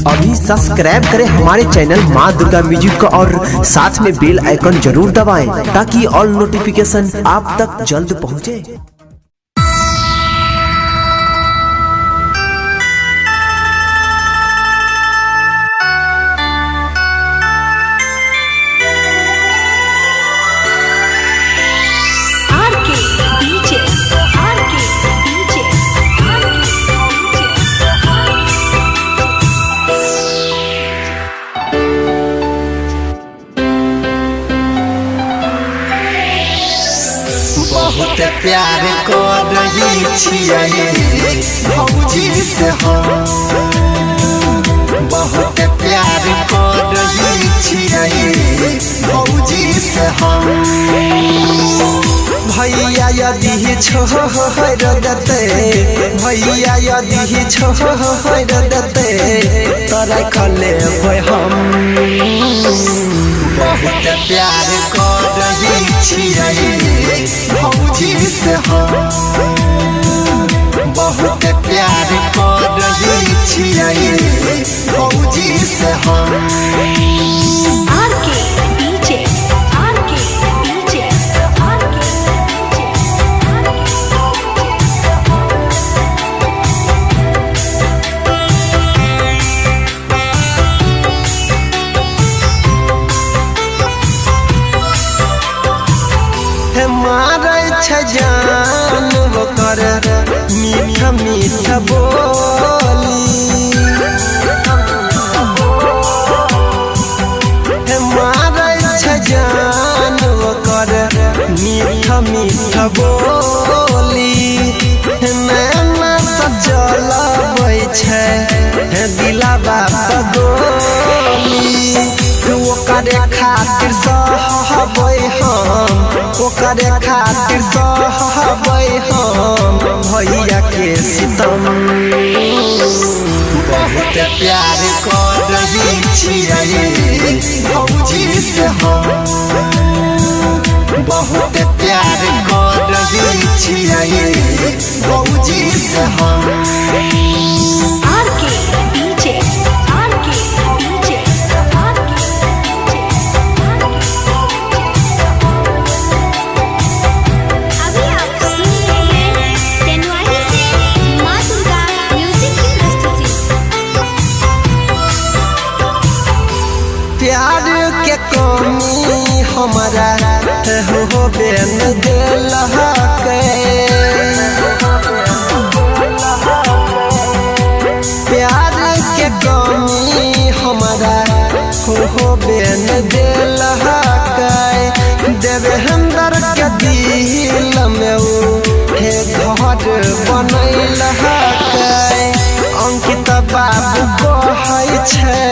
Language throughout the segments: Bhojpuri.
अभी सब्सक्राइब करें हमारे चैनल माँ दुर्गा म्यूजिक को और साथ में बेल आइकन जरूर दबाएं ताकि ऑल नोटिफिकेशन आप तक जल्द पहुँचे। बहुत प्यार कर रही छियै भौजी से हम, बहुत प्यार कर रही छियै भौजी से हम। भैया यदि छोड़ देते, भैया यदि छोड़ देते तो रख लेबै हम। बहुत प्यार कर रही छियै भौजी से हम, बहुत प्यार कर रही छियै भौजी से हम। जान ओकर मीठा मीठा बोली, मारै छै जान ओकर मीठा मीठा बोली। नैना सब चलबै छै दिलवा पगोली, ओकरे खातिर सहबै हम, ओकरे खातिर सहबै हम भैया के सितम। बहुत प्यार कर रही छियै भौजी से हम, बहुत प्यार कर रही छियै भौजी से हम। प्यार के कमी हमारा हो बेन दिल के, प्यार के कमी हमारा हो बेन दिल के। देवेंद्र के दिल में हे घर बनैल के, अंकित बाबू कहै छै,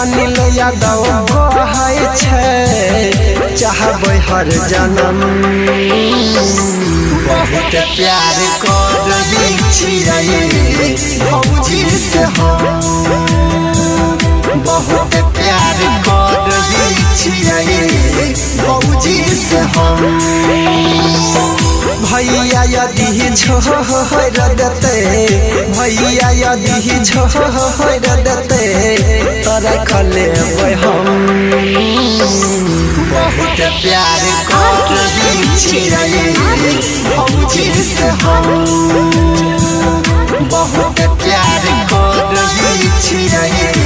अनिल यादव कहै छै चाहबै हर जन्म। बहुत प्यार कर रही छियै भौजी से हम, बहुत प्यार कर रही छियै भौजी से हम। भैया यदि छोड़ देते, भैया यदि छोड़ देते तो रख लेबै हम। बहुत प्यार कर रही छियै भौजी से हम, बहुत प्यार कर रही छियै